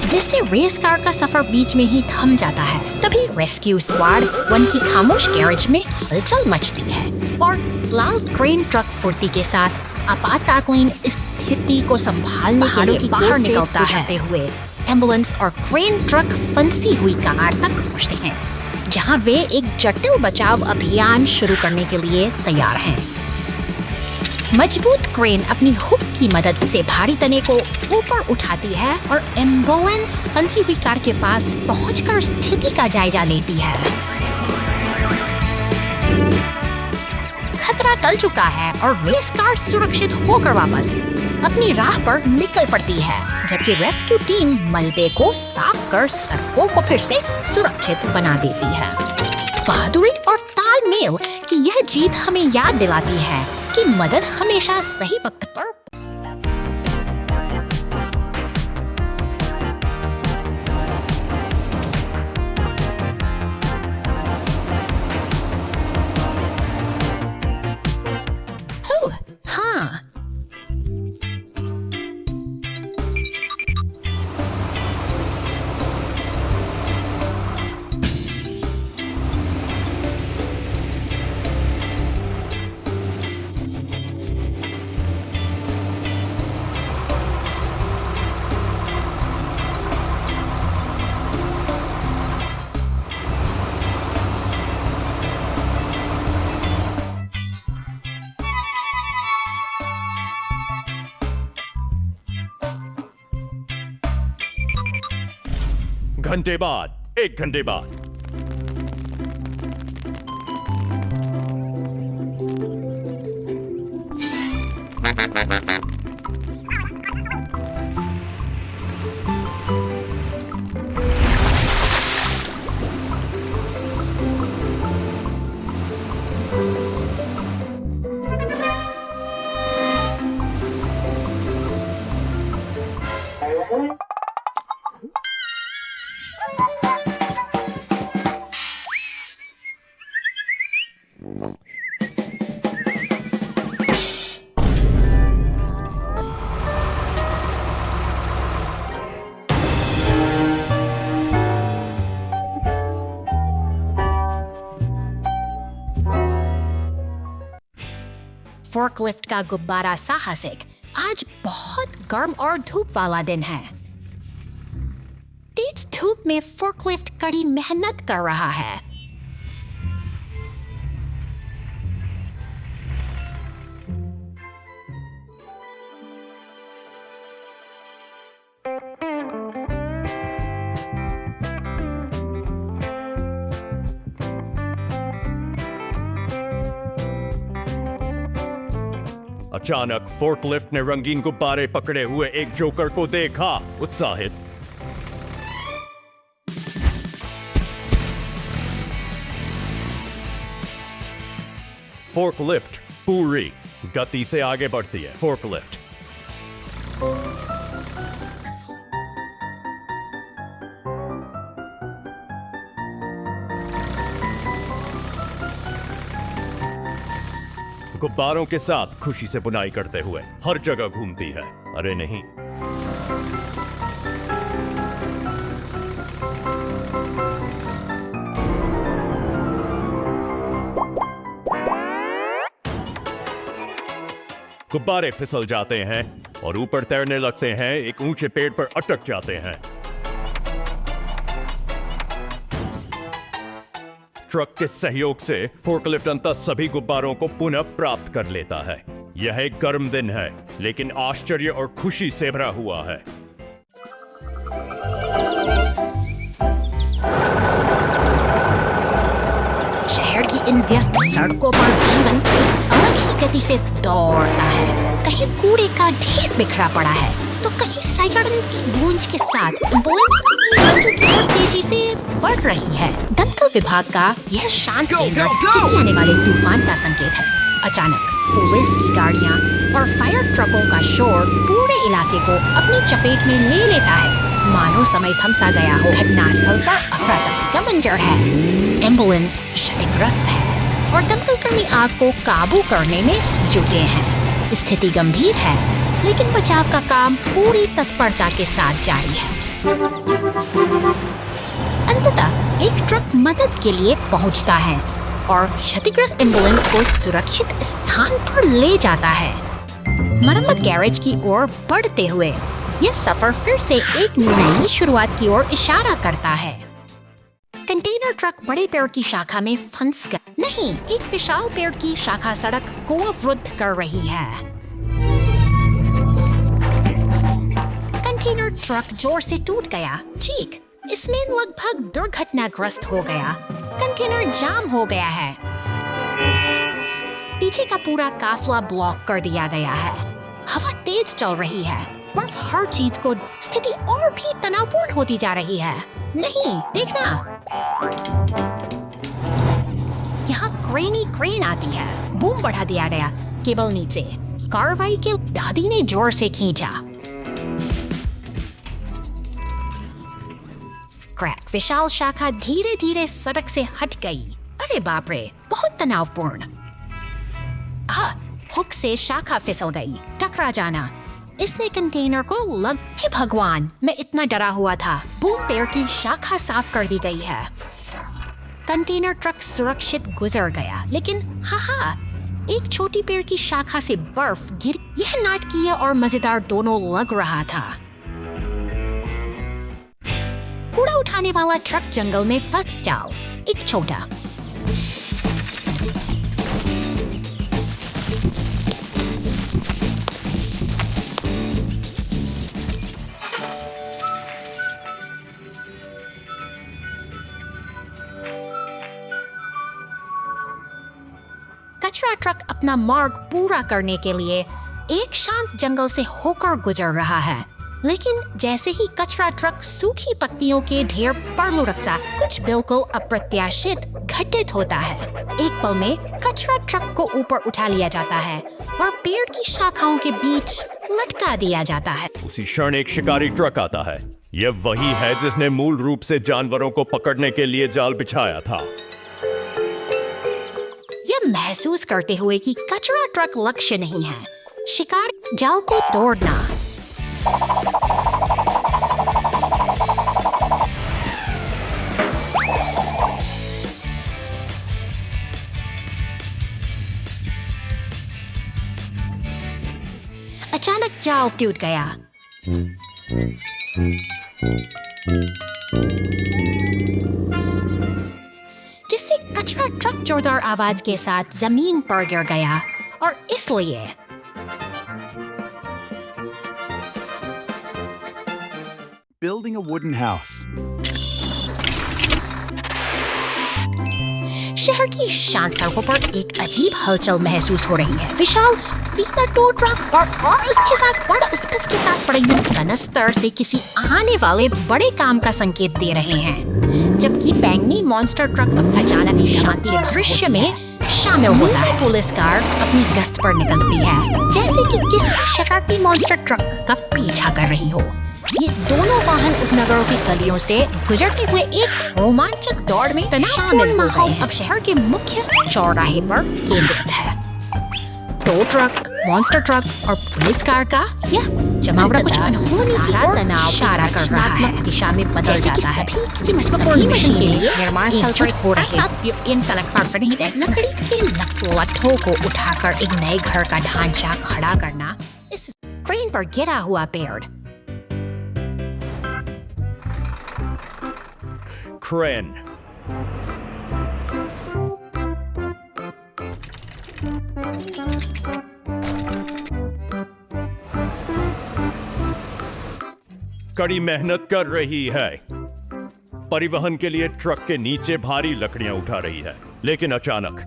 जिससे रेस कार का सफर बीच में ही थम जाता है। तभी रेस्क्यू स्क्वाड वन की खामोश गैरेज में हलचल मचती है और लाल क्रेन ट्रक फुर्ती के साथ आपातकालीन स्थिति को संभालने के लिए बाहर निकलता है। हुए एम्बुलेंस और क्रेन ट्रक फंसी हुई कार तक पहुंचते हैं, जहां वे एक जटिल बचाव अभियान शुरू करने के लिए तैयार हैं। मजबूत क्रेन अपनी हुक की मदद से भारी तने को ऊपर उठाती है और एम्बुलेंस फंसी हुई कार के पास पहुंचकर स्थिति का जायजा लेती है। खतरा टल चुका है और रेस कार सुरक्षित होकर वापस अपनी राह पर निकल पड़ती है, जबकि रेस्क्यू टीम मलबे को साफ कर सड़कों को फिर से सुरक्षित बना देती है। बहादुरी और तालमेल की यह जीत हमें याद दिलाती है कि मदद हमेशा सही वक्त पर हाँ। घंटे बाद, 1 घंटे बाद। फोर्कलिफ्ट का गुब्बारा साहसिक आज बहुत गर्म और धूप वाला दिन है। तेज धूप में फोर्कलिफ्ट कड़ी मेहनत कर रहा है। अचानक फोर्कलिफ्ट ने रंगीन गुब्बारे पकड़े हुए एक जोकर को देखा। उत्साहित फोर्कलिफ्ट पूरी गति से आगे बढ़ती है। फोर्कलिफ्ट गुब्बारों के साथ खुशी से बुनाई करते हुए हर जगह घूमती है। अरे नहीं, गुब्बारे फिसल जाते हैं और ऊपर तैरने लगते हैं, एक ऊंचे पेड़ पर अटक जाते हैं। ट्रक के सहयोग से फोर्कलिफ्ट अंततः सभी गुब्बारों को पुनः प्राप्त कर लेता है। यह एक गर्म दिन है, लेकिन आश्चर्य और खुशी से भरा हुआ है। शहर की इन व्यस्त सड़कों पर जीवन एक अलग ही गति से दौड़ता है। कहीं कूड़े का ढेर बिखरा पड़ा है, तो कहीं सायरन की गूंज के साथ एम्बुलेंस अपनी और तेजी से बढ़ रही है। दमकल विभाग का यह शांत केंद्र किसी आने वाले तूफान का संकेत है। अचानक पुलिस की गाड़ियां और फायर ट्रकों का शोर पूरे इलाके को अपनी चपेट में ले लेता है, मानो समय थम सा गया हो। घटनास्थल पर अफरा तफरी का मंजर है। एम्बुलेंस क्षतिग्रस्त है और दमकलकर्मी आग को काबू करने में जुटे हैं। स्थिति गंभीर है, लेकिन बचाव का काम पूरी तत्परता के साथ जारी है। अंततः एक ट्रक मदद के लिए पहुंचता है और क्षतिग्रस्त एम्बुलेंस को सुरक्षित स्थान पर ले जाता है। मरम्मत गैरेज की ओर बढ़ते हुए यह सफर फिर से एक नई शुरुआत की ओर इशारा करता है। कंटेनर ट्रक बड़े पेड़ की शाखा में फंस गया। नहीं, एक विशाल पेड़ की शाखा सड़क को अवरुद्ध कर रही है। कंटेनर ट्रक जोर से टूट गया। चीख, इसमें लगभग दुर्घटनाग्रस्त हो गया। कंटेनर जाम हो गया है। पीछे का पूरा काफिला ब्लॉक कर दिया गया है। हवा तेज चल रही है। बर्फ हर चीज को स्थिति और भी तनावपूर्ण होती जा रही है। नहीं, देखना, यहाँ क्रेन आती है। बूम बढ़ा दिया गया। केबल नीचे। कार्रवाई के दादी ने जोर से खींचा। क्रैक, विशाल शाखा धीरे धीरे सड़क से हट गई। अरे बाप रे, बहुत तनावपूर्ण। हुक से शाखा फिसल गई। टकरा जाना, इसने कंटेनर को लग। हे भगवान, मैं इतना डरा हुआ था। बूम पेड़ की शाखा साफ कर दी गई है। कंटेनर ट्रक सुरक्षित गुजर गया, लेकिन एक छोटी पेड़ की शाखा से बर्फ गिर। यह नाटकीय और मजेदार दोनों लग रहा था। कूड़ा उठाने वाला ट्रक जंगल में फंस जाओ। एक छोटा ट्रक अपना मार्ग पूरा करने के लिए एक शांत जंगल से होकर गुजर रहा है। लेकिन जैसे ही कचरा ट्रक सूखी पत्तियों के ढेर पर लुढ़कता, कुछ बिल्कुल अप्रत्याशित घटित होता है। एक पल में कचरा ट्रक को ऊपर उठा लिया जाता है और पेड़ की शाखाओं के बीच लटका दिया जाता है। उसी क्षण एक शिकारी ट्रक आता है। यह वही है जिसने मूल रूप से जानवरों को पकड़ने के लिए जाल बिछाया था। यह महसूस करते हुए कि कचरा ट्रक लक्ष्य नहीं है, शिकार जाल को तोड़ना। अचानक जाल टूट गया। जिससे कचरा ट्रक जोरदार आवाज के साथ जमीन पर गिर गया और इसलिए Building a wooden house. शहर की शांत सड़कों पर एक अजीब हलचल महसूस हो रही है। विशाल पीला टो ट्रक और उसके साथ बड़ा के साथ पड़े कनस्तर से किसी आने वाले बड़े काम का संकेत दे रहे हैं, जबकि बैंगनी मॉन्स्टर ट्रक अचानक शांति के दृश्य में शामिल होता है। पुलिस कार अपनी गश्त पर निकलती है, जैसे कि किसी शरारती मॉन्स्टर ट्रक का पीछा कर रही हो। ये दोनों वाहन उपनगरों की गलियों से गुजरते हुए एक रोमांचक दौड़ में शामिल हो गए हैं। अब शहर के मुख्य चौराहे पर केंद्रित है। टो ट्रक, मॉन्स्टर ट्रक और पुलिस कार का यह जमावड़ा कुछ अनहोनी की ओर इशारा कर रहा है, दिशा में बदल जाता है। किसी महत्वपूर्ण मिशन के लिए निर्माण स्थल पर हो रहे इन सड़क पर लकड़ी के लट्ठों को उठाकर एक नए घर का ढांचा खड़ा करना, इस क्रेन पर गिरा हुआ पेड़। क्रेन। कड़ी मेहनत कर रही है। परिवहन के लिए ट्रक के नीचे भारी लकड़ियां उठा रही है, लेकिन अचानक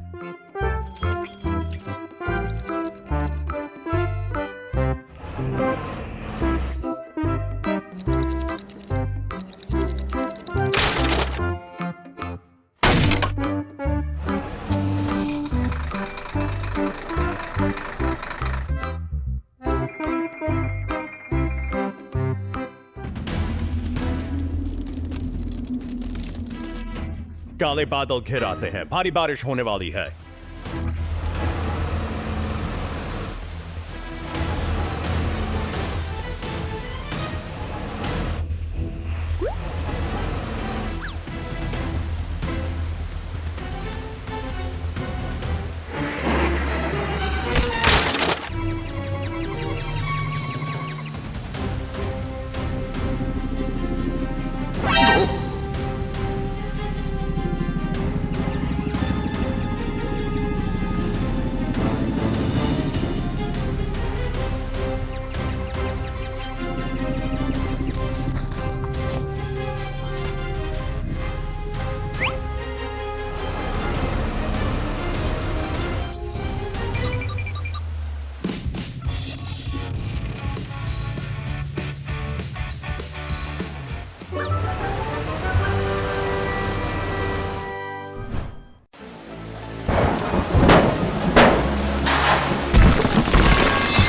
काले बादल घिर आते हैं। भारी बारिश होने वाली है।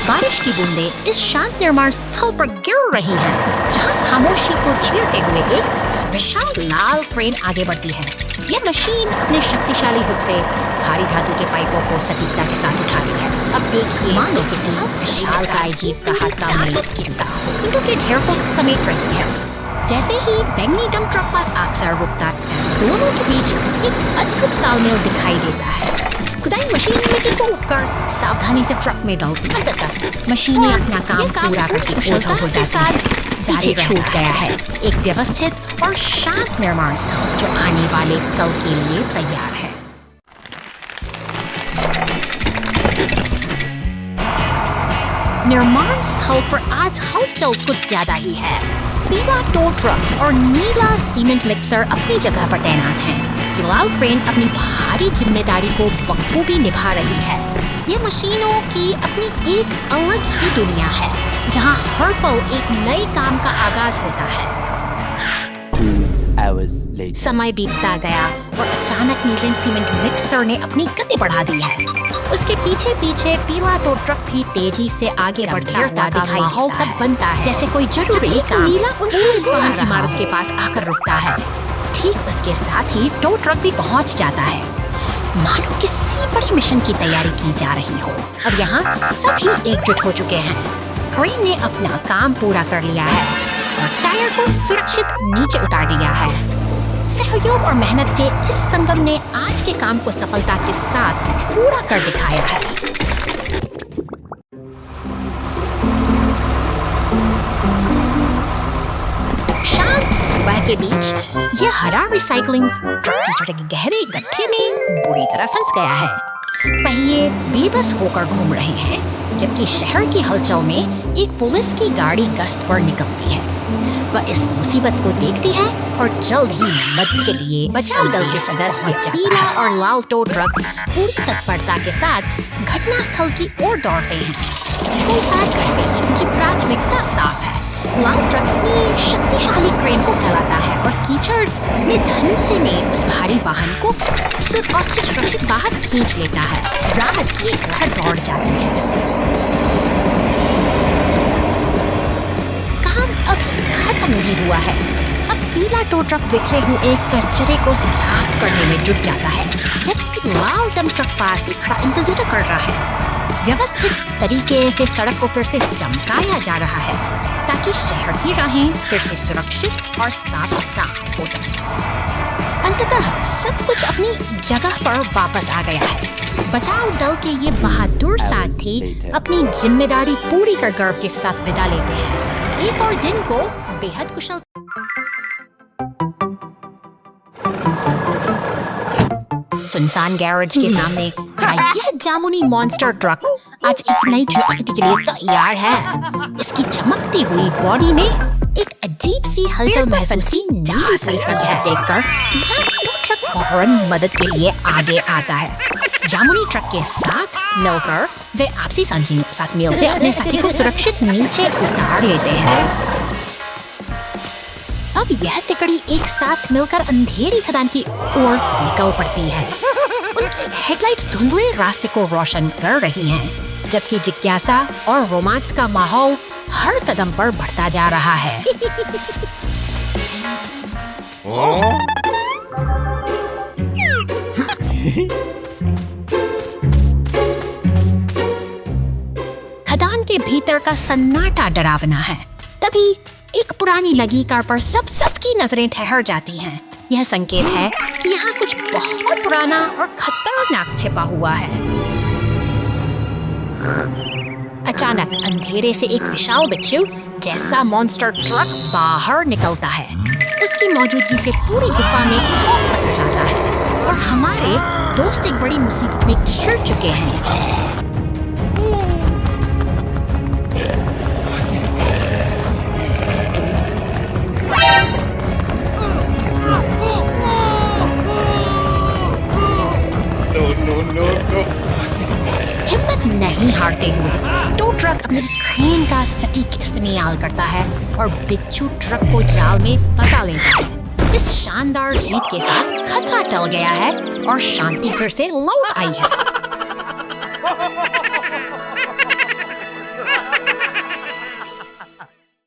बारिश की बूंदें इस शांत निर्माण स्थल पर गिर रही हैं, जहां खामोशी को चीरते हुए एक विशाल लाल क्रेन आगे बढ़ती है। यह मशीन अपने शक्तिशाली हुक से भारी धातु के पाइपों को सटीकता के साथ उठाती है। अब देखिए, मानो किसी विशाल काय जीव का हाथ काम में गिरता ईंटों के ढेर को समेट रही है। जैसे ही बैंगनी डंप ट्रक पास अक्सर रुकता है, दोनों के बीच एक अद्भुत तालमेल दिखाई देता है। खुदाई मशीन मिट्टी को उठकर सावधानी से ट्रक में डालती है। मशीनें अपना काम पूरा करके ओझल हो जाती है। जारी छूट गया है एक व्यवस्थित और शांत निर्माण स्थल जो आने वाले कल के लिए तैयार है। निर्माण स्थल पर आज हलचल कुछ ज्यादा ही है। पीला टो ट्रक और नीला सीमेंट मिक्सर अपनी जगह पर तैनात हैं, जबकि लाल क्रेन अपनी भारी जिम्मेदारी को बखूबी निभा रही है। ये मशीनों की अपनी एक अलग ही दुनिया है, जहाँ हर पल एक नए काम का आगाज होता है। 2 hours later. समय बीतता गया और अचानक न्यूटन सीमेंट मिक्सर ने अपनी गति बढ़ा दी है। उसके पीछे पीछे पीला टो ट्रक भी तेजी से आगे बढ़ता दिखाई माहौल तब बनता है जैसे कोई जरूरी काम नीला पुलिस वाहन इमारत के पास आकर रुकता है। ठीक उसके साथ ही टो ट्रक भी पहुंच जाता है, मानो किसी बड़ी मिशन की तैयारी की जा रही हो। अब यहाँ सभी एकजुट हो चुके हैं। क्रेन ने अपना काम पूरा कर लिया है और टायर को सुरक्षित नीचे उतार दिया है। सहयोग और मेहनत के इस संगम ने आज के काम को सफलता के साथ पूरा कर दिखाया है। शांत सुबह के बीच यह हरा रिसाइकलिंग ट्रक कीचड़ के गहरे गड्ढे में बुरी तरह फंस गया है। पहिए बेबस होकर घूम रहे हैं, जबकि शहर की हलचल में एक पुलिस की गाड़ी गश्त पर निकलती है। वह इस मुसीबत को देखती है और जल्द ही मदद के लिए बचाव दल के सदस्य पीला और लाल टो ट्रक पूरी तत्परता के साथ घटनास्थल की ओर दौड़ते हैं। कोई पार करते ही उनकी प्राथमिकता साफ है। लाल ट्रक अपनी शक्तिशाली क्रेन को फैलाता है और कीचड़ में धनुषे में उस भारी वाहन को सुरक्षित बाहर खींच लेता है। राहत की एक लहर दौड़ जाती है। काम अब खत्म नहीं हुआ है। अब पीला टो ट्रक बिखरे हुए कचरे को साफ करने में जुट जाता है, जबकि लाल डंप ट्रक पास ही खड़ा इंतजार कर रहा है। व्यवस्थित तरीके से सड़क को फिर से चमकाया जा रहा है ताकि शहर की राहें फिर से सुरक्षित और साफ हो जाए। अंततः सब कुछ अपनी जगह पर वापस आ गया है। बचाव दल के ये बहादुर साथी अपनी जिम्मेदारी पूरी कर गर्व के साथ विदा लेते हैं। एक और दिन को बेहद कुशल सुनसान गैरेज के सामने खड़ा यह जामुनी मॉन्स्टर ट्रक आज एक नई चुनौती के लिए तैयार है। इसकी चमकती हुई बॉडी में एक अजीब सी हलचल महसूस की जा सकती है। देखकर ट्रक फौरन मदद के लिए आगे आता है। जामुनी ट्रक के साथ मिलकर वे आपसी साथमेल से अपने साथी को सुरक्षित नीचे उतार लेते हैं। अब यह तिकड़ी एक साथ मिलकर अंधेरी खदान की ओर निकल पड़ती है। उनकी हेडलाइट्स धुंधले रास्ते को रोशन कर रही हैं, जबकि जिज्ञासा और रोमांस का माहौल हर कदम पर बढ़ता जा रहा है। खदान के भीतर का सन्नाटा डरावना है। तभी एक पुरानी लगी कार पर सबकी नजरें ठहर जाती हैं। यह संकेत है कि यहाँ कुछ बहुत पुराना और खतरनाक छिपा हुआ है। अचानक अंधेरे से एक विशाल बिच्छू जैसा मॉन्स्टर ट्रक बाहर निकलता है। उसकी मौजूदगी से पूरी गुफा में खौफ मच जाता है और हमारे दोस्त एक बड़ी मुसीबत में घिर चुके हैं। हिम्मत नहीं हारते हुए टो ट्रक अपने क्रेन का सटीक इस्तेमाल करता है और बिच्छू ट्रक को जाल में फंसा लेता है। इस शानदार जीत के साथ खतरा टल गया है और शांति फिर से लौट आई है।